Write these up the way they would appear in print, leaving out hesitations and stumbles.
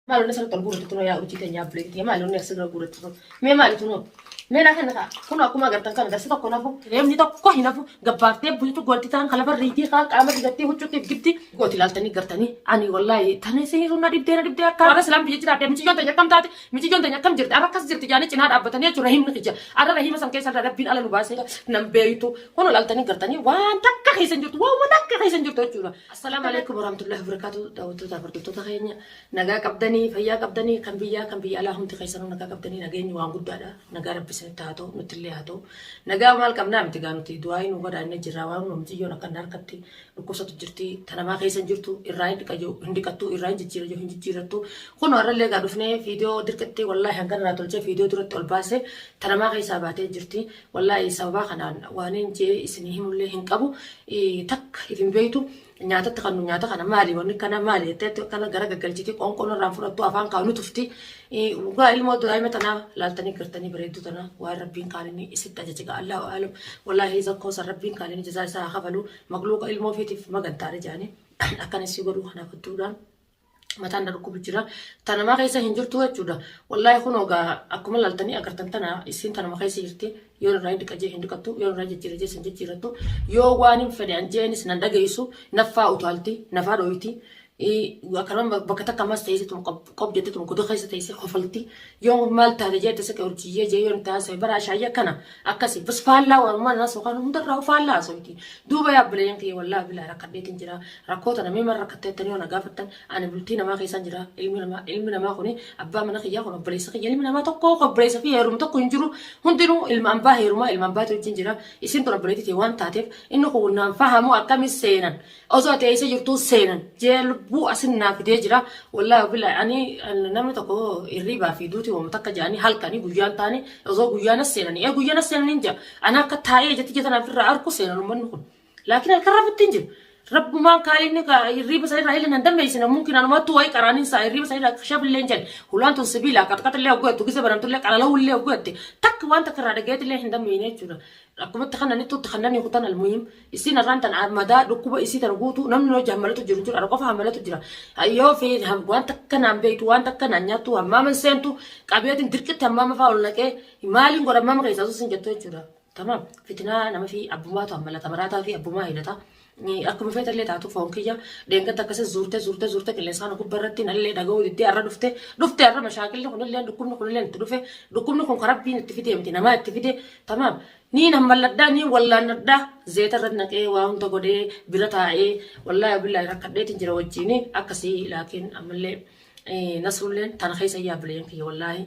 Malo na sa tolburo tito ya uci tanya beli ya malo na sa guro tito me malo tuno me na kan ka kuno aku magartan kan da sa ko na fu rem ni to ko hina fu gabbarte bu to golti tan kala bar riti ka kama digatti huccu te gibti goti laltani gartani ani wallahi tane se runa dibde ka ara salam biji tira mi jonta yakam tati mi jonta yakam jirti ara kas jirti jani cina abbatani ya rahim ni ja ara rahim san kaisa rabbin ala lubase nam beitu kono laltani gartani wan takka hisan jirtu wa takka hisan jirtu jura assalamu alaikum warahmatullahi wabarakatuh dawtu ta bardu to khaynya naga kabdani fayya kabdani kan biya alahum ti khaysanu naga kabdani nageni wa gudada naga rabbi tato nutilli hato naga mal kamna mti ganuti duai nu goda ne jirawa nu mti yo nakan narkati ko soto jirti tanama khaysan jirtu irraid ka jo indikatu irraid jira jo hindi jiratu kono aralle ga dufne video dirkatti wallahi hangan na tolche video durat tolbase tanama khaysa bate jirti wallahi sababa kana wanin je isni himulle hinqabu tak ifin beitu nyata takanu nyata kana mali woni kana mali te kana gara gagalchiti kon kon ranfuratu afan kaunu tufti uga ilmo do ay metana laltani kirtani beredu tana wa rabbin kalini isitta jaga allah alam wallahi zakko sar rabbin kalini jaza sa khabalu magluqa ilmo fiti magantare jani akana sigoru khana futudan matan dar kubu jira tanama kaysa hinjurtu wajuda wallahi khunoga akuma laltani agartan tana isin tanama kaysa yirti yon raid kaje hindukatu yon raid jira je sanje jiratu yo wani fede anjenis nandaga isu nafa utalti nafa doiti وكمان بكتك كمان تيجي تم قب جدت تم كده خيسة تيجي خفلتي يوم مال تهرجة تسك أورجية جاي يوم تاسع برا شيء كنا أكاسي بس فعلا وما الناس وكانوا مدرّا فعلا سويتي دوبا يا بلين كي والله بلا ركضت تنجرا ركوت أنا مين مرة ركضت تاني وأنا قافتن أنا بلتي نما خيسان جرا علمنا ما خوني أبا منا خيا خون بليس خيا علمنا ما تقو خبريس فيه يروم تقو ينجرو هنديرو المنبه يروما المنبه تنجرا يسين ترى بليتي تيوان تعرف إنه قلنا فهموا أكمل سينان أزوا تيجي يرتو سينان جل بو أسننا في دجرة والله بالله يعني نمر تكو الربا في دوتي ومتك جاني هلكني جويان تاني أزو جويان السنة يا جويان السنة نينجا أنا كتاعي جت جت أنا في الرأركو سنة نمر نقول لكن الكرة بتنجر رب ما قال إنك الربا سير رايل ندم بيسنا ممكن أنا ما توي كراني ساير الربا سير خشب اللينجل هلان تنسبيلا كتكت اللي أقول تجلس برانتو لك على لو اللي أقول تك وانت كرر جت اللي هندم بينه شو أكمل تخنا نتو تخناني خطان المهم يصير نرانت عن مدى ركوب يصير تربوتو نمنو جمالته جرجر أرقف عملته جرا أيوه في هم وانت كنا عم بيت وانت كنا نياتو هم ما سنتو كابيات دركت هم ما فاول لك مالين قرب ما مغيزاتو سنجتو جرا تمام فتنا نما في أبو ما تعمل تمراتها في أبو ما هيدا ni akkuma feetalle taatu foonkiya deenga takkase zurte qilleensaan kubbarratti nalle dhaga'uu diddee arra dhufte arra mashaakilli kunillee dhukkubni kunillee itti dhufe dhukkubni kun karabbiin itti fide miti namaa itti fide tamaam ni nammalladdaa ni wallaannaddaa zeeta irra naqee waa hunda godhee bira taa'ee wallaahi billahi rakkadheetiin jira wajjiini akkasii laakiin ammallee nasrulleen tana keessa yaableen fi wallahi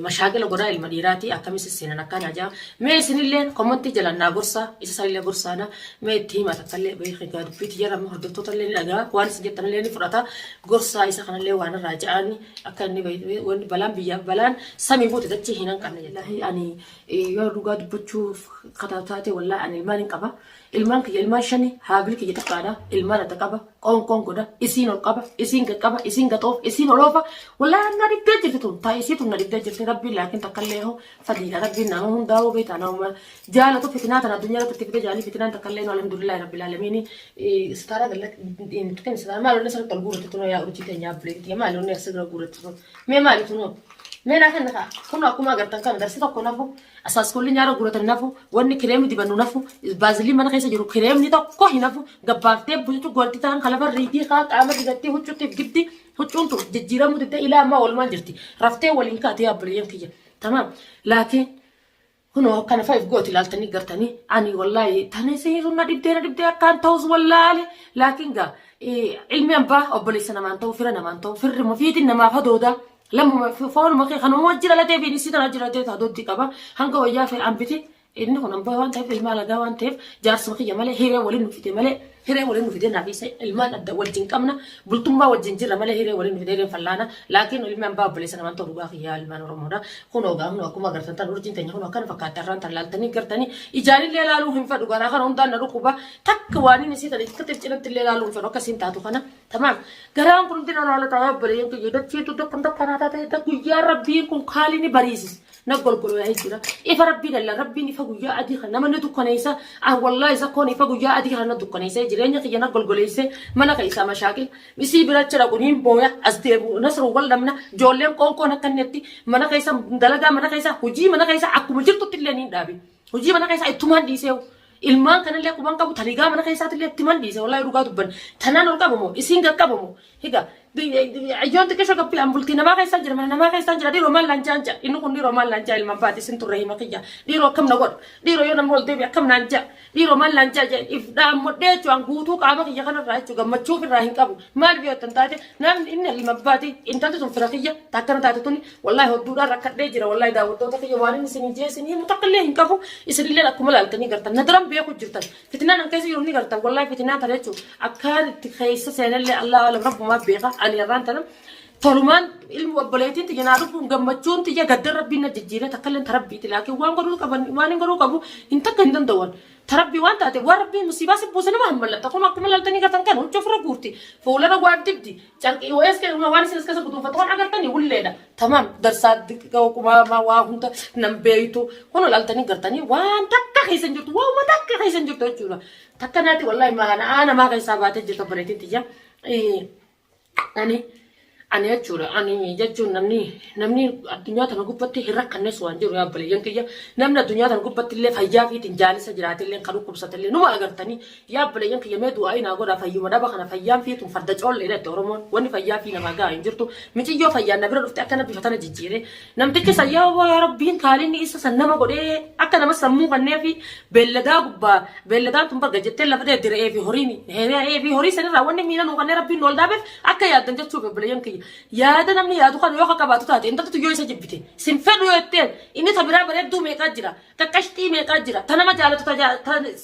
mashaakila godaa ilma dhiiraati akkamis seenan akka nyaajaa mee isinilleen komonti jalan naa gorsa isa sallee gorsaana mee itti hima takkallee beekii gaa dubbiitti jarama hordoftoota illee dhagaa waan isin jettan illee ni fudhata gorsa isa kanallee waan irraa ja'ani akka inni wanni balaan biyyaaf balaan samii buute dachee hinan qabne jellahi ani yoo dhugaa dubbachuuf kataataate wallahi ani ilmaan hin qaba ilmaan kiyya ilmaan shani haabil kiyya takkaadha ilmaan adda qaba qoon godha isiin ol qaba isiin gad qaba isiin gaxoof isiin oloofa wallahi na dibdee jirti tun taa'isiitu na dibdee jirti rabbiin laakiin takkallee hoo fadhiidha rabbiin nama hundaa'uu beektaa nama jaalatu fitinaa tana addunyaa irratti fide jaalii fitinaan takkallee no alhamdulillahi rabbil aalamiin istaara galak tukan istaara maalonni sana tolguurratti tun yaa urjii teenyaa bileetti maalonni asirra guurratti tun mee maali tun mee naa kan nakaa kun akkuma agartan kan darsi tokko nafu asas kulli nyaara guratan nafu wanni kireemi dibanu nafu baazilii mana keessa jiru kireemni tokko hin nafu gabbaaftee bultu golti ta'an kalafa riitii kaa qaama digattee huccuutti gibdi huccuuntu jijjiiramu didde ilaa ammaa walumaan jirti raftee waliin kaatee abbuleeyyan kiyya tamaam laakiin kuno kana faif gooti laaltanii gartanii ani wallahi tane seeru na dibdee akkaan ta'us wallahi laakiin gaa ilmi abbaa obboleessa namaan ta'u fira namaan ta'u firri mufiitiin namaaf hadoodaa لما فون ما كان موجر لا تبي نسيت أنا جرّت هذا كبا هنگا ويا في أمبتي إنه كنا بوان تيف المال جوان تيف جارس مخي ماله هيرة ولين في ماله هيرة ولين في دينا في سي المال الدول جنكمنا بلتومبا والجنجر ماله هيرة ولين في دينا فلانا لكن المال باب بليس أنا ما أنتو بقى خيال المال رمودا خنوا قام نو أكما قرتن تنورجين تاني خنوا كان فكاتران تلالتني قرتني إجاري اللي لالو هم فدوا أنا خنوا دان نركوبا تكواني نسيت اللي كتب جنت اللي لالو فدوا كسين تاتو خنا تمام قرام كنتي أنا على تايب بريء كي يدك شيء تدك كنت كنا تاتا يدك يا ربي كن خاليني بريس نقول قولوا يا هجرة إيه ربي لا ربي نفقوا يا أدي خنا من ندكنيسا والله إذا كون يفقوا يا أدي خنا ندكنيسا جرينا كي نقول قوليسا ما نكيسا مشاكل بيسي برا ترى قولين بويا أستيبو نصر ولا منا جولين كون كنتي ما نكيسا دلدا ما نكيسا هجي ما نكيسا أكو مجرد تلني دابي هجي ما نكيسا إتمان ديسيو ilmaan kanallee quban qabu taligaa mana keessaatillee itti mandhiise wallahi dhugaa dubban tanaan ol qabamu isiin qaqqabamu higa ayyoon xiqqeesho qabbii ambultii namaa keessaa jira mana namaa keessaa jira dhiiroo maal laanjaa inni kun dhiiroo maal laanjaa ilmaan baati isin turre hima kiyya dhiiroo akkam na godhu dhiiroo yoo namni ol deebi akkam laanjaa dhiiroo maal laanjaa if dhaamodhee jechuun guutuu qaama kiyya kanarraa jechuun gammachuuf irraa hin qabu maal biyyoottan taate namni inni ilma baati intalti sun fira kiyya takkana taate tuni wallahi hodduudhaan rakkadhee jira wallahi daawwattoota kiyya waan inni isin jeesini himu takkillee hin qabu isinillee akkuma laaltanii gartan nadaran beeku jirtan fitinaan an keessa jiru ni gartan wallahi fitinaa tana jechuun akkaan itti keessa seenallee allah alam rabbumaa beeka ani irraan tanam tolumaan ilmu obboleetiin tiyya naa dhufuun gammachuun tiyya gadda rabbiin na jijjiiree takkalleen tarabbiiti laakiin waan godhuu qaban waan hin godhuu qabu hin takka hin danda'an tarabbii waan taate waan rabbiin musiibaa si buuse nama hammallatta kun akkuma laaltanii gartan kan hojii ofirra guurti fuulara waan dibdi canqii wayees waan isin keessa guduunfatu waan agartanii wulleedha tamaam darsaa kuma waa hunda nam beeytu kun laaltanii gartanii waan takka keessan jirtu waan takka keessan jirtu jechuudha takka naati wallahi maana maa keessaa baatee jirtu obboleetiin tiyya ani jechuudha ani jechuun namni addunyaa tana gubbatti hin rakkannes waan jiru yaabbaleen kiyya namni addunyaa tana gubbatti illee fayyaa fiitiin jaalisa jiraatillee kan dhukkubsatellee numa agartanii yaabbaleen kiyya mee du'aa inaa godhaa fayyuma dhaba kana fayyaan fiituun farda coollee dhatti oromoon wanni fayyaa fi namaa gahaa hin jirtu michiyyoo fayyaan na bira dhufte akkana bifatana jijjiire namtichi sayyaa yaa rabbiin kaalinni isa san nama godhee akka nama sammuu kannee fi beelladaa gubbaa beelladaan tun barga jettee lafa diree fi horii sanirraa wanni miina nuu kannee rabbiin ol dhaabeef akka yaaddan jechuuf yaabbaleen kiyya yaada namni yaadu kan yoo qabaatu taate intaltu yoo isa jibbite sin fedhu yoo itteen inni tabiraa bareedduu meeqaa jira kakkashtii meeqaa jira ta nama jaalatu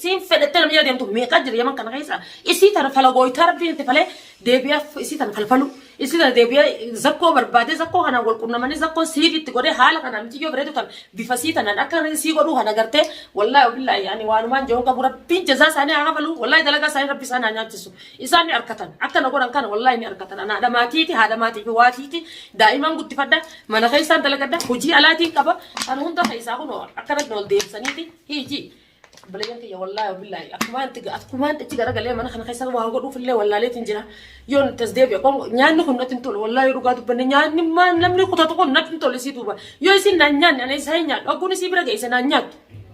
sin fedhette namni yaadamtu meeqaa jira yaman kana keessa isii tana falagooytaa rabbiin itti falee deebi'aa isii tana falfalu isii tana deebi'aa zakkoo barbaade zakkoo kanaan wal qunnamanii zakkoon siidiitti godhee haala kanaan miti yoo bareedu tan bifa sii tanaan akka sii godhuu kana gartee wallahi billahi yaani waanumaan jechuun qabu rabbiin jazaa isaanii haa qabalu wallahi dalagaa isaanii rabbi isaanii haa nyaachisu isaan ni arkatan akka na godhan kana wallahi ni arkatan ana dhamaatiiti haadha maatii fi waatiiti daa'imaan guddifadha mana keessaan dalagadha hojii alaatiin qaba kan hunda keessaa kun akkanatti ol deebisaniiti hiiji بلين كي والله بالله أكمان تيجي قرا قال أنا خنا خيسان وهاقول في الليل ولا ليه تنجنا يوم تزديب يقول نيان نخون نتنتول والله يروقات بني نيان ما نمني خطة تقول نتنتول يسيتوبا يوسين نيان أنا يسهين نيان أقول يسيبرا جيسان نيان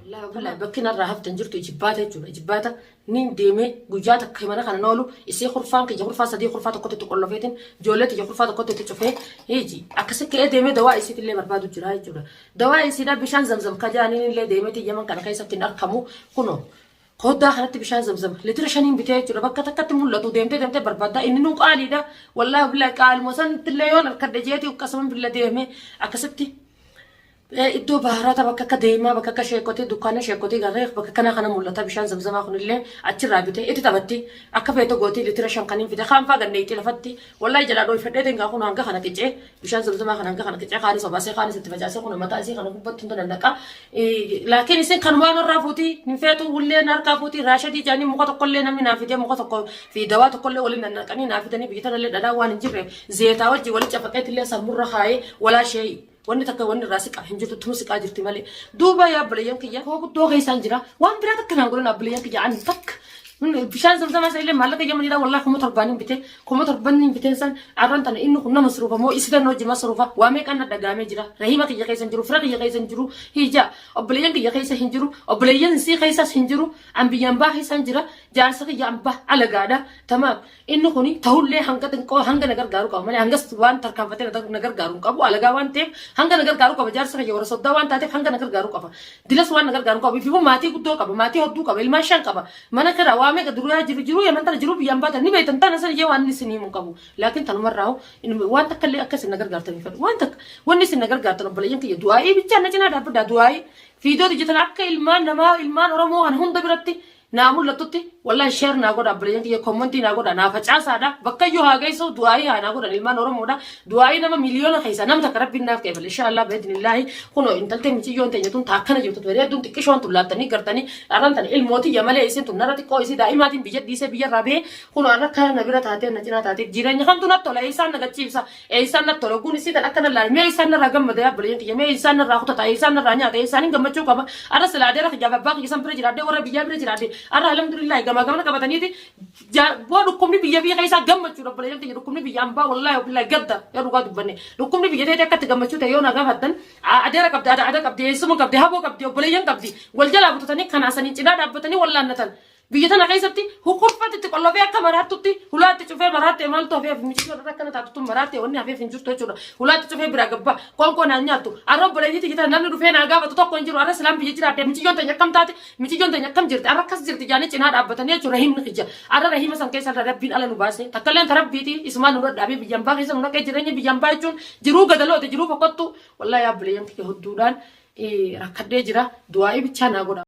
والله بالله بكينا الرهاب تنجرتو إجباته جوا إجباته نين ديمه جوجات كمان خنا نقوله يصير خرفان كي يخرفان صديق خرفان تقطع تقول له فيتن جولة يخرفان تقطع تشوفه يجي أكسر كي ديمه دواء يصير اللي بربادو جراي جرا دواء يصير بيشان زمزم كجانين اللي ديمه تيجي من كان كيسب تنار كمو كنو خد خلت بيشان زمزم لترشانين بتاعي جرا بكتة كتة مولة تو ديمته بربادا إنه نوك عالي ده والله بالله قال مثلا تلاقيون الكردجياتي وكسرهم بالله ديمه أكسبتي إدو بهارات بكا كديما بكا كشيكوتي دكانة شيكوتي غريق بكا كنا خنا مولتا بشان زمزم أخون اللي أتشرا بيتي إتي تبتي أكفيتو غوتي لترشان كانين في دخان فاقن نيتي لفتي والله جلا دوي فتيتين غاخون هنگا خنا كيجي بشان زمزم أخون هنگا خنا كيجي خاني صباسي خاني ستفجاسي خون متاسي خنا كوبت تندن لك لكن إسين كانوان الرافوتي نفيتو ولي ناركافوتي راشدي جاني مقا تقول لنا من نافيتي مقا تقول في دواء تقول ولنا نكاني نافيتني بيتنا اللي داوان نجرب زيتا وجي ولي جفكيت اللي سمر خاي ولا شيء wanni takka wanni raasika hin jirtu tumusika jirti malee duuba yaa baleeyyan kiyya koo doo keessaan jira waan biraa takka naan godhan baleeyyan kiyya ani takka bishaan zamzama isa illee maallaqa iyya manidha wallahi kuma torbaaniin bitee san arran tana inni kun nama masruufa moo isidan hojii masruufa waa meeqan na dhagaamee jira rahima kiyya keessan jiru fira kiyya keessan jiru hija obboleeyyan kiyya keessa hin jiru obboleeyyan isii keessas hin jiru ambiyyaan baa keessan jira jaarsa kiyya ambaa alagaadha tamaam inni kuni tahullee hanga xinqoo hanga nagar gaaru qaba malee hangas waan tarkaanfatee nagar gaaru qabu alagaa waan ta'eef hanga nagar gaaru qaba jaarsa kiyya warra soddaa waan taateef hanga nagar gaaru qaba dilas waan nagar gaaru qaba ififu maatii guddoo qaba maatii hodduu qaba ilmaan shan qaba mana kara waa meeqa duraa jiru yaman tana jiru biyyaan baatan ni beektan tana san ijee waan isin himu qabu laakiin tanumarraa waan takka illee akkas nagar gaartanii fedhu waan takka wanni isin nagar gaartan obboleeyyan kiyya du'aa'ii bichaa na cinaa dhaabbadhaa du'aa'ii fiidoo dijitan akka ilmaan namaa ilmaan oromoo kan hunda biratti naa mul'atutti والله شير ناقول أبلينتي كومنتي ناقول أنا فجأة هذا بكيو هاجيسو دعائي أنا أقول الإلمان ورا مودا دعائي نما مليون خيسا نم تقرب بينا كيف إن شاء الله بإذن الله خنو إن تلتي متي يوم تنيتون تاكنا جوتو توري دون تكشون تولاتني كرتني أران تاني الموتي يمالي إيسين تمنارتي كويسي دائما تين بيجت ديسه بيجت رابي خنو أنا كان نبيرة تاتي نجنا تاتي جيراني خم تونا تولا إيسان نجتشيبسا إيسان نتولا كوني سيدا أكنا لا مي إيسان نراجم مديا أبلينتي مي إيسان نراخو تا إيسان نرانيا تا إيسان إنكم بتشوف كابا أنا سلادة رخ جاب باقي إيسان بريج رادة ورا بيجا بريج رادة أنا الحمد لله جما جما كبتني دي buat rukum ni biaya kaisa gamma cura belajar tinggi rukum ni biaya amba wallahi wallahi gadda ya ruga dubane rukum ni biaya teh kat gamma cura yo naga hatan ada rakab ada kabdi semua kabdi habo kabdi belajar kabdi waljala butuh tani kana asani cina dapat tani wallahi natan biaya tana kaisa ti hukum pati ti kalau biaya kamarat tuti hulat ti cufa marat ti mal tu biaya misi cura rakana tak tu marat ti wani biaya finjur tu cura hulat ti cufa beragabba kon nanya tu arab belajar ti kita nanu rufe naga batu tu konjur arab selam biaya cura ti misi jonta nyakam tati misi jonta nyakam jirti arab kas jirti jani cina dapat tani cura rahim nikija arab rahim asan kaisa arab bin ala nubase takalen tarab biti isman urad abi bijamba kaisa nuna kaisa jiranya bijamba cun jiru gadalo ti jiru fakatu wallahi ya belajar ti kehududan rakade jira doa ibu cana goda